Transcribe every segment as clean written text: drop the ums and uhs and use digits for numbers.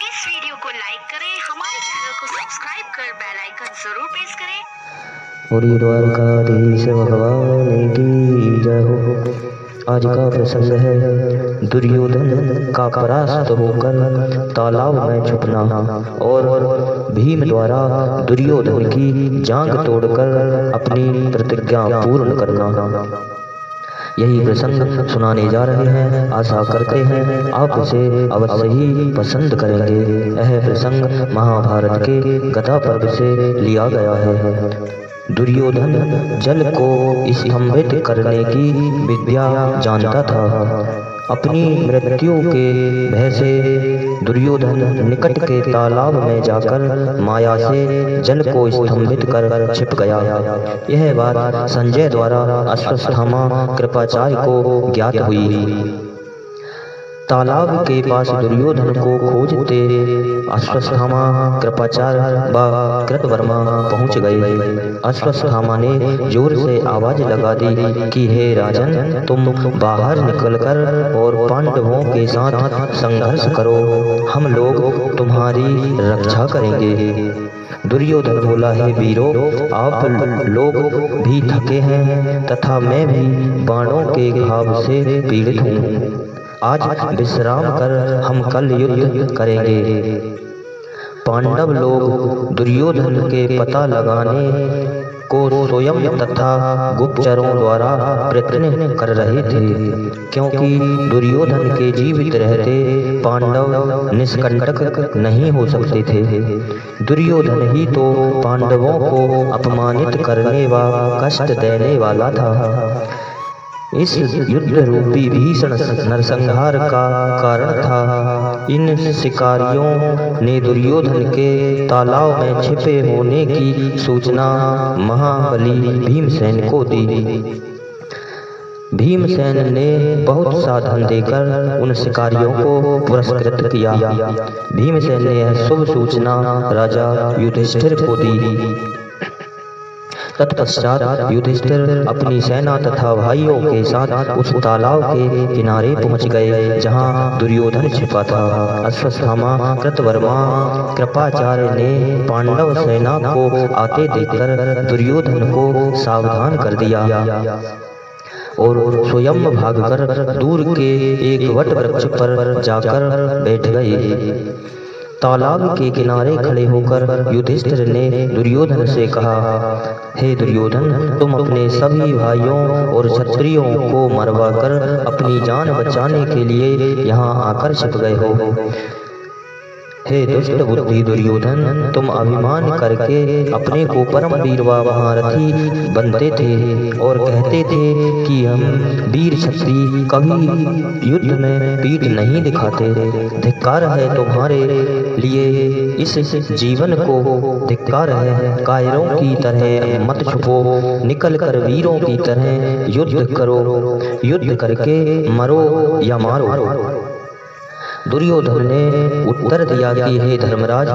इस वीडियो को लाइक करें, हमारे चैनल को सब्सक्राइब कर बेल आइकन जरूर प्रेस करें। पूरी द्वारकाधीश भगवान की जय हो। आज का प्रसंग है दुर्योधन का परास्त होकर तालाब में छुपना और भीम द्वारा दुर्योधन की जांघ तोड़कर अपनी प्रतिज्ञा पूर्ण करना। यही प्रसंग सुनाने जा रहे हैं। आशा करते हैं आप इसे अवश्य ही पसंद करेंगे। यह प्रसंग महाभारत के गदा पर्व से लिया गया है। दुर्योधन जल को स्तंभित करने की विद्या जानता था। अपनी मृत्यु के भय से दुर्योधन निकट के तालाब में जाकर माया से जल को स्तंभित कर छिप गया। यह बात संजय द्वारा अश्वत्थामा कृपाचार्य को ज्ञात हुई। तालाब के पास दुर्योधन को खोजते अश्वत्थामा कृपाचार्य व कृतवर्मा पहुंच गए। अश्वत्थामा ने जोर से आवाज लगा दी कि हे राजन, तुम बाहर निकलकर और पांडवों के साथ संघर्ष करो, हम लोग तुम्हारी रक्षा करेंगे। दुर्योधन बोला, हे वीरों, आप लोग भी थके हैं तथा मैं भी बाणों के घाव से पीड़ित हूँ। आज विश्राम कर हम कल युद्ध करेंगे। पांडव लोग दुर्योधन के पता लगाने को स्वयं तथा गुप्तचरों द्वारा प्रयत्न कर रहे थे, क्योंकि दुर्योधन के जीवित रहते पांडव निष्कंटक नहीं हो सकते थे। दुर्योधन ही तो पांडवों को अपमानित करने व कष्ट देने वाला था। इस युद्ध रूपी भीषण नरसंहार का कारण था। इन शिकारियों ने दुर्योधन के तालाब में छिपे होने की सूचना महाबली भीमसेन को दी। भीमसेन ने बहुत सा धन देकर उन शिकारियों को पुरस्कृत किया। भीमसेन ने यह शुभ सूचना राजा युधिष्ठिर को दी। तत्पश्चात युधिष्ठिर अपनी सेना तथा भाइयों के साथ उस तालाब के किनारे पहुंच गए जहां दुर्योधन छिपा था। अश्वत्थामा कृतवर्मा कृपाचार्य ने पांडव सेना को आते देखकर दुर्योधन को सावधान कर दिया और स्वयं भागकर दूर के एक वट वृक्ष पर जाकर बैठ गए। तालाब के किनारे खड़े होकर युधिष्ठिर ने दुर्योधन से कहा, हे दुर्योधन, तुम अपने सभी भाइयों और क्षत्रियों को मरवाकर अपनी जान बचाने के लिए यहाँ आकर छिप गए हो। हे दुष्ट बुद्धि दुर्योधन, तुम अभिमान करके अपने को परम वीर व महारथी बनते थे और कहते थे कि हम वीर क्षत्रिय कभी युद्ध में पीठ नहीं दिखाते। धिक्कार है तुम्हारे लिए इस जीवन को, धिक्कार है। कायरों की तरह मत छुपो, निकल कर वीरों की तरह युद्ध करो, युद्ध करके मरो या मारो। दुर्योधन ने उत्तर दिया कि हे धर्मराज,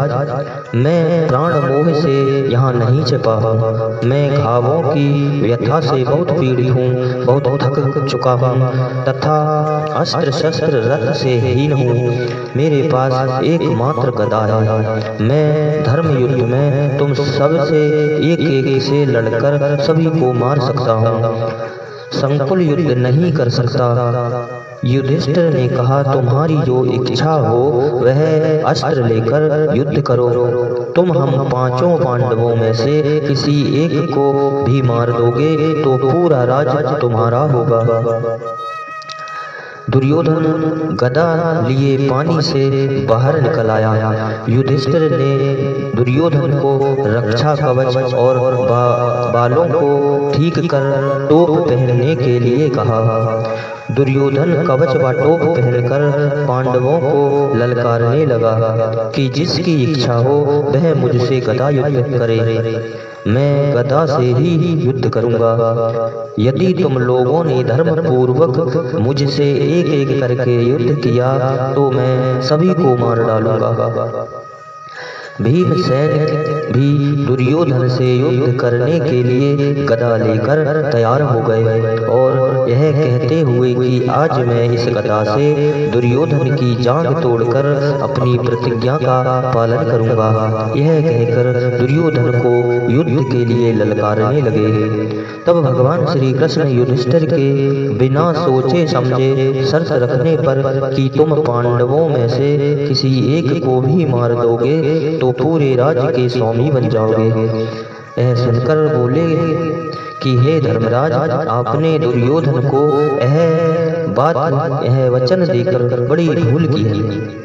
मैं प्राण मोह से यहाँ नहीं छिपा हूँ। मैं घावों की व्यथा से बहुत पीड़ित हूँ, बहुत थक चुका हूँ तथा अस्त्र शस्त्र रथ से हीन हूँ। मेरे पास एकमात्र गदा है। मैं धर्म युद्ध में तुम सबसे एक एक से लड़कर सभी को मार सकता हूँ, संकुल युद्ध नहीं कर सकता। युधिष्ठिर ने कहा, तुम्हारी जो इच्छा हो वह अस्त्र लेकर युद्ध करो। तुम हम पांचों पांडवों में से किसी एक को भी मार दोगे तो पूरा राज्य तुम्हारा होगा। दुर्योधन गदा लिए पानी से बाहर निकल आया। युधिष्ठिर ने दुर्योधन को रक्षा कवच और बालों को ठीक कर टोप पहनने के लिए कहा। दुर्योधन कवच व टोप पहनकर पांडवों को ललकारने लगा कि जिसकी इच्छा हो वह मुझसे गदा युद्ध करे, मैं गदा से ही युद्ध करूंगा। यदि तुम लोगों ने धर्म पूर्वक मुझसे एक एक करके युद्ध किया तो मैं सभी को मार डालूंगा। भीमसेन भी दुर्योधन से युद्ध करने के लिए गदा लेकर तैयार हो गए और यह कहते हुए कि आज मैं इस गदा से दुर्योधन की जांघ तोड़कर अपनी प्रतिज्ञा का पालन करूंगा, यह कहकर दुर्योधन को युद्ध के लिए ललकारने लगे। तब भगवान श्री कृष्ण युधिष्ठिर के बिना सोचे समझे शर्त रखने पर कि तुम पांडवों में से किसी एक को भी मार दोगे तो पूरे राज्य के स्वामी बन जाओगे। यह सुनकर बोले कि हे धर्मराज, आपने दुर्योधन को यह वचन देकर बड़ी भूल की है।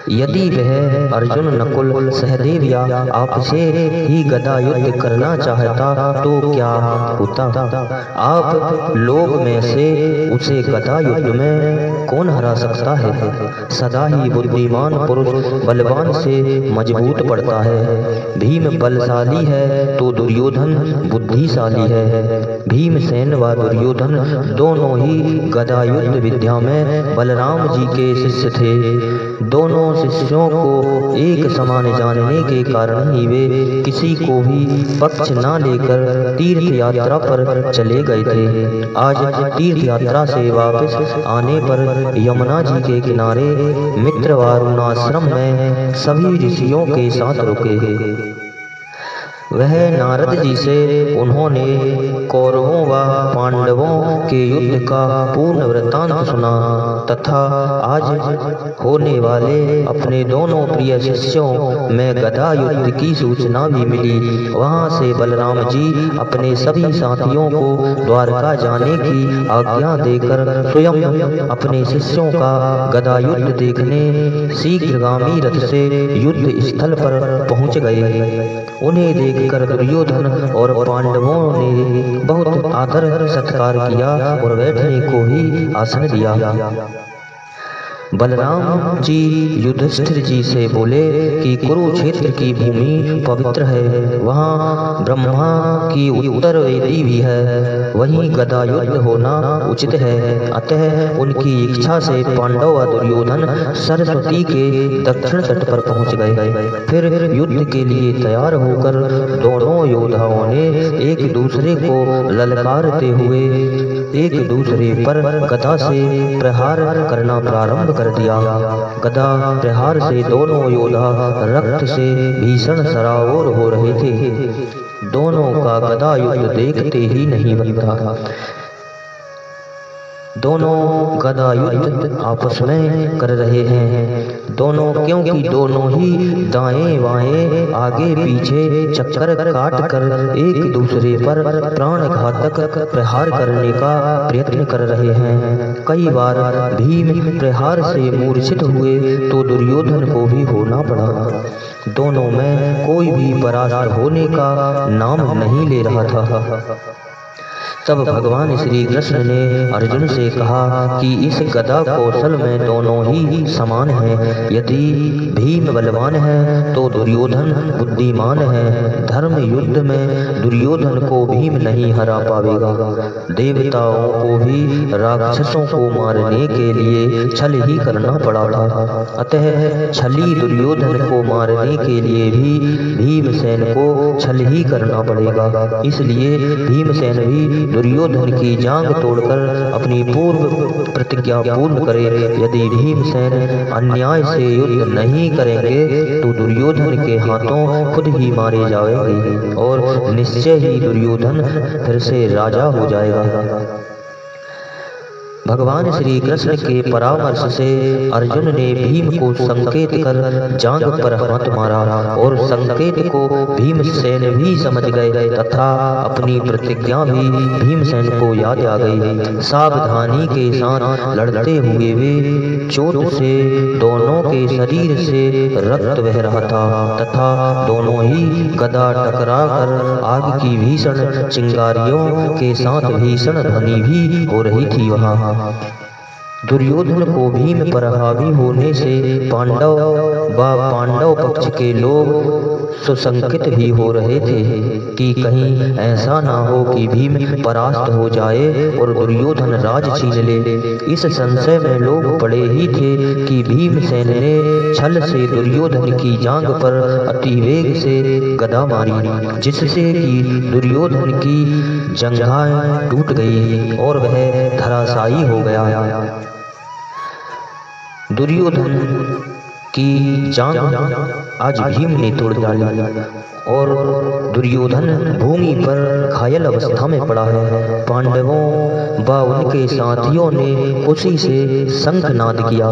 यदि वह अर्जुन, नकुल, सहदेव या आपसे ही गदा युद्ध करना चाहता तो क्या होता? आप लोग में से उसे गदा युद्ध में कौन हरा सकता है? सदा ही बुद्धिमान पुरुष बलवान से मजबूत पड़ता है। भीम बलशाली है तो दुर्योधन बुद्धिशाली है। भीमसेन व दुर्योधन दोनों ही गदा युद्ध विद्या में बलराम जी के शिष्य थे। दोनों शिष्यों को एक समान जानने के कारण ही वे किसी को भी पक्ष न लेकर तीर्थ यात्रा पर चले गए थे। आज तीर्थ यात्रा से वापस आने पर यमुना जी के किनारे मित्रवारुणाश्रम में सभी ऋषियों के साथ रुके। वह नारद जी से उन्होंने कौरवों व पांडवों के युद्ध का पूर्ण वृत्तांत सुना तथा आज होने वाले अपने दोनों प्रिय शिष्यों में गदा युद्ध की सूचना भी मिली। वहां से बलराम जी अपने सभी साथियों को द्वारका जाने की आज्ञा देकर स्वयं अपने शिष्यों का गदा युद्ध देखने शीघ्रगामी रथ से युद्ध स्थल पर पहुंच गए। उन्हें देखकर दुर्योधन और पांडवों ने बहुत आदर सत्कार किया और बैठने को ही आसन दिया। बलराम जी युधिष्ठिर जी से बोले कि कुरुक्षेत्र की भूमि पवित्र है, वहाँ ब्रह्मा की उत्तर वेदी भी है, वहीं गदा युद्ध होना उचित है। अतः उनकी इच्छा से पांडव व दुर्योधन सरस्वती के दक्षिण तट पर पहुँच गए। फिर युद्ध के लिए तैयार होकर दोनों योद्धाओं ने एक दूसरे को ललकारते हुए एक दूसरे पर गदा से प्रहार करना प्रारंभ कर दिया। गदा प्रहार से दोनों योद्धा रक्त से भीषण सराबोर हो रहे थे। दोनों का गदा युद्ध देखते ही नहीं बनता। दोनों गदा युद्ध आपस में कर रहे हैं। क्योंकि दोनों ही दाएं बाएं आगे पीछे चक्कर काट कर एक दूसरे पर प्राण घातक प्रहार करने का प्रयत्न कर रहे हैं। कई बार भीम प्रहार से मूर्छित हुए तो दुर्योधन को भी होना पड़ा। दोनों में कोई भी परास्त होने का नाम नहीं ले रहा था। तब भगवान श्री कृष्ण ने अर्जुन से कहा कि इस गदा कौशल में दोनों ही समान हैं। यदि भीम बलवान है तो दुर्योधन बुद्धिमान है। धर्म युद्ध में दुर्योधन को भीम नहीं हरा पावेगा। देवताओं को भी राक्षसों को मारने के लिए छल ही करना पड़ा था। अतः छली दुर्योधन को मारने के लिए भी भीमसेन को छल ही करना पड़ेगा। इसलिए भीमसेन भी दुर्योधन की जांघ तोड़कर अपनी पूर्व प्रतिज्ञा पूर्ण करे। यदि भीमसेन अन्याय से युद्ध नहीं करेंगे तो दुर्योधन के हाथों खुद ही मारे जाएंगे और निश्चय ही दुर्योधन फिर से राजा हो जाएगा। भगवान श्री कृष्ण के परामर्श से अर्जुन ने भीम को संकेत कर जांघ पर हाथ मारा और संकेत को भीमसेन भी समझ गए तथा अपनी प्रतिज्ञा भी भीमसेन को याद आ गई। सावधानी के साथ लड़ते हुए वे चोट से दोनों के शरीर से रक्त बह रहा था तथा दोनों ही गदा टकरा कर आग की भीषण चिंगारियों के साथ भीषण ध्वनि भी हो रही थी। वहाँ दुर्योधन को भीम पर हावी होने से पांडव पक्ष के लोग सुसंकित भी हो रहे थे कि कहीं ऐसा ना हो कि भीम परास्त हो जाए और दुर्योधन राज छीन ले। इस संशय में लोग पड़े ही थे कि भीमसेन ने छल से दुर्योधन की जांघ पर अतिवेग से गदा मारी, जिससे कि दुर्योधन की जंघाएं टूट गई और वह धराशायी हो गया। दुर्योधन की जांघ आज भीम ने तोड़ डाली और दुर्योधन भूमि पर घायल अवस्था में पड़ा है। पांडवों व उनके साथियों ने उसी से शंखनाद किया।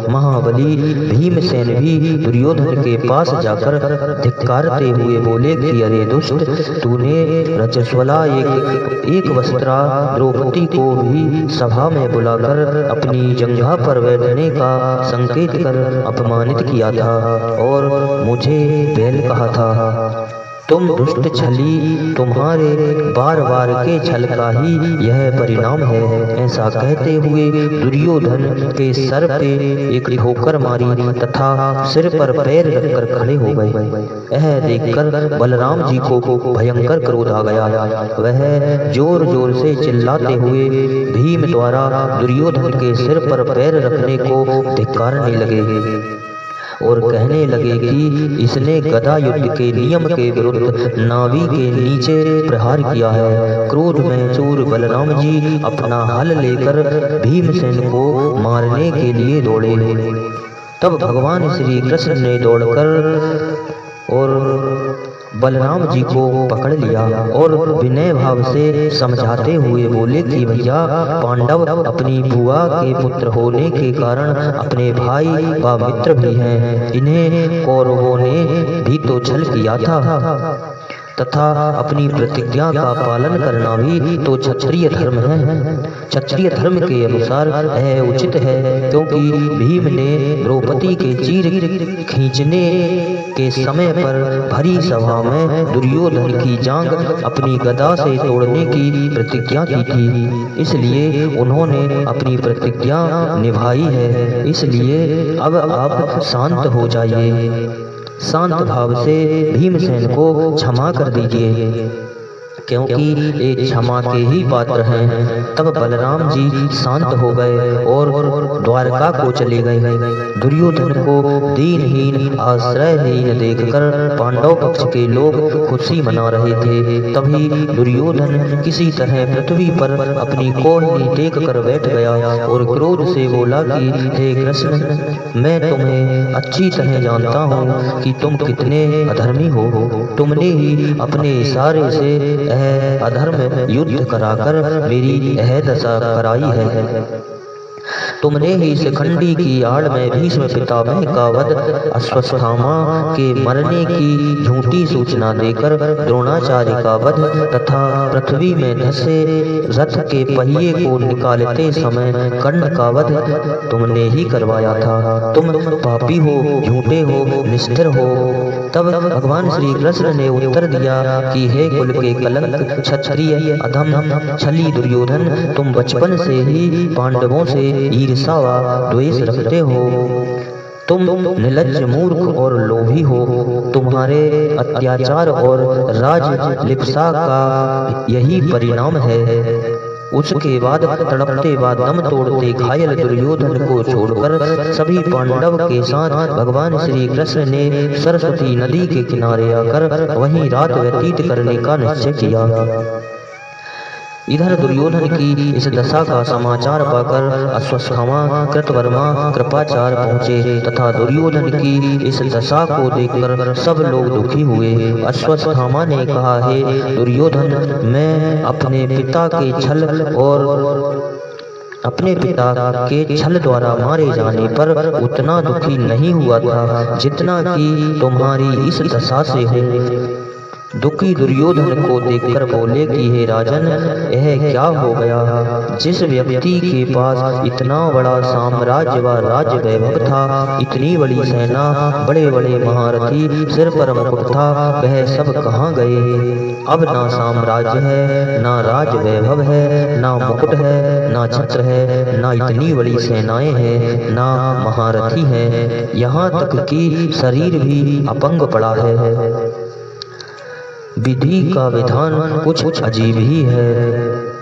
महाबली भीमसेन भी दुर्योधन के पास जाकर धिक्कारते हुए बोले कि अरे दुष्ट, तूने रजस्वला एक वस्त्रा द्रौपदी को भी सभा में बुलाकर अपनी जंघा पर बैठने का संकेत कर अपमानित किया था और मुझे बैल कहा था। तुम दुष्ट छली, तुम्हारे बार बार के छल का ही यह परिणाम है। ऐसा कहते हुए दुर्योधन के सर पे एक ठोकर मारी तथा सिर पर पैर रखकर खड़े हो गए। यह देखकर बलराम जी को भयंकर क्रोध आ गया। वह जोर जोर से चिल्लाते हुए भीम द्वारा दुर्योधन के सिर पर पैर रखने को धिक्कारने लगे और कहने लगे कि इसने गदा युद्ध के नियम के विरुद्ध नाभि के नीचे प्रहार किया है। क्रोध में चूर बलराम जी अपना हल लेकर भीमसेन को मारने के लिए दौड़े। तब भगवान श्री कृष्ण ने दौड़कर और बलराम जी को पकड़ लिया और विनय भाव से समझाते हुए बोले कि भैया, पांडव अपनी बुआ के पुत्र होने के कारण अपने भाई व मित्र भी हैं। इन्हें कौरवों ने भी तो छल किया था तथा अपनी प्रतिज्ञा का पालन करना भी तो क्षत्रिय धर्म है। क्षत्रिय धर्म के अनुसार यह उचित है, क्योंकि भीम ने द्रौपदी के चीर खींचने के समय पर भरी सभा में दुर्योधन की जांघ अपनी गदा से तोड़ने की प्रतिज्ञा की थी। इसलिए उन्होंने अपनी प्रतिज्ञा निभाई है। इसलिए अब आप शांत हो जाइए, शांत भाव से भीमसेन को क्षमा कर दीजिए, क्योंकि एक क्षमा के ही पात्र हैं। तब बलराम जी शांत हो गए और द्वारका को चले गए। दुर्योधन को दीनहीन आश्रयहीन देखकर पांडव पक्ष के लोग खुशी मना रहे थे। तभी दुर्योधन किसी तरह पृथ्वी पर अपनी कोहनी टेक कर बैठ गया और क्रोध से बोला कि हे कृष्ण, मैं तुम्हें अच्छी तरह जानता हूँ कि तुम कितने अधर्मी हो। तुमने ही अपने इशारे से अधर्म युद्ध कराकर मेरी यह दशा कराई है। तुमने ही शिखंडी की आड़ में भीष्म पितामह का वध, अश्वत्थामा के मरने की झूठी सूचना देकर द्रोणाचार्य का वध तथा पृथ्वी में धंसे रथ के पहिए को निकालते समय कर्ण का वध तुमने ही करवाया था। तुम पापी हो, झूठे हो, निष्ठुर हो। तब भगवान श्री कृष्ण ने उत्तर दिया कि हे कुल के कलंक, क्षत्रिय अधम छली दुर्योधन, तुम बचपन से ही पांडवों से ईर्षा व द्वेष रखते हो। तुम निर्लज्ज, मूर्ख और लोभी हो। तुम्हारे अत्याचार और राज लिप्सा का यही परिणाम है। उसके बाद तड़पते व दम तोड़ते घायल दुर्योधन को छोड़कर सभी पांडव के साथ भगवान श्री कृष्ण ने सरस्वती नदी के किनारे आकर वहीं रात व्यतीत करने का निश्चय किया। इधर दुर्योधन की इस दशा का समाचार पाकर अश्वत्थामा, कृतवर्मा, कृपाचार्य पहुँचे तथा दुर्योधन की इस दशा को देखकर सब लोग दुखी हुए। अश्वत्थामा ने कहा, हे दुर्योधन, मैं अपने पिता के छल द्वारा मारे जाने पर उतना दुखी नहीं हुआ था जितना कि तुम्हारी इस दशा से हो। दुखी दुर्योधन को देखकर बोले कि हे राजन, यह क्या हो गया? जिस व्यक्ति के पास इतना बड़ा साम्राज्य व राज्य वैभव था, इतनी बड़ी सेना, बड़े बड़े महारथी, सिर पर मुकुट था, वह सब कहाँ गए? अब ना साम्राज्य है, ना राज वैभव है, ना मुकुट है, ना छत्र है, ना इतनी बड़ी सेनाएं हैं, ना महारथी हैं, यहाँ तक कि शरीर भी अपंग पड़ा है। विधि का विधान कुछ अजीब ही है,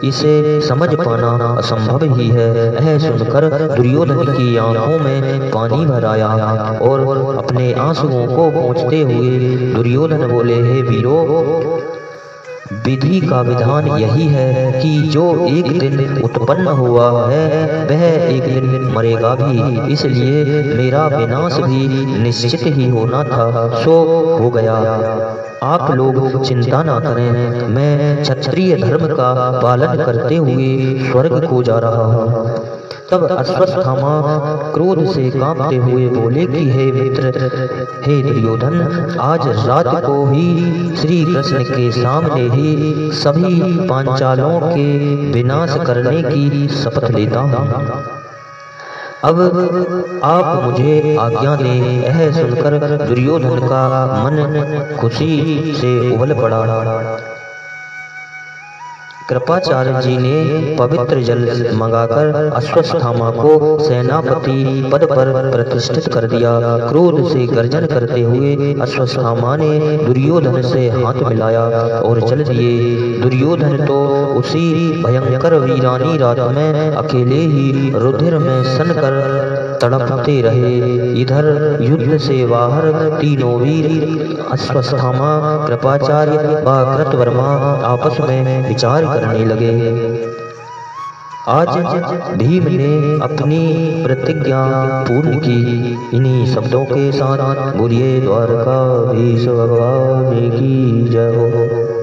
इसे समझ पाना असंभव ही है। यह सुनकर दुर्योधन की आंखों में पानी भर आया और अपने आंसुओं को पोंछते हुए दुर्योधन बोले, हे वीरों, विधि का विधान यही है कि जो एक दिन उत्पन्न हुआ है वह एक दिन मरेगा भी, इसलिए मेरा विनाश भी निश्चित ही होना था, सो हो गया। आप लोग चिंता ना करें, मैं क्षत्रिय धर्म का पालन करते हुए स्वर्ग को जा रहा हूँ। तब अश्वत्थामा क्रोध से कांपते हुए बोले कि हे मित्र, हे दुर्योधन, आज रात को ही श्री कृष्ण के सामने ही सभी पांचालों के विनाश करने की शपथ लेता हूँ। अब आप मुझे आज्ञा दें। यह सुनकर दुर्योधन का मन खुशी से उबल पड़ा। कृपाचार्य जी ने पवित्र जल मंगाकर अश्वत्थामा को सेनापति पद पर प्रतिष्ठित कर दिया। क्रोध से गर्जन करते हुए अश्वत्थामा ने दुर्योधन से हाथ मिलाया और चल दिए। दुर्योधन तो उसी भयंकर वीरानी रात में अकेले ही रुधिर में सन कर तड़पते रहे। इधर युद्ध से बाहर तीनों वीर अश्वत्थामा, कृपाचार्य व कृतवर्मा आपस में विचार करने लगे। आज भीम ने अपनी प्रतिज्ञा पूर्ण की। इन्हीं शब्दों के साथ बोलिए द्वारकाधीश भगवान की जय हो।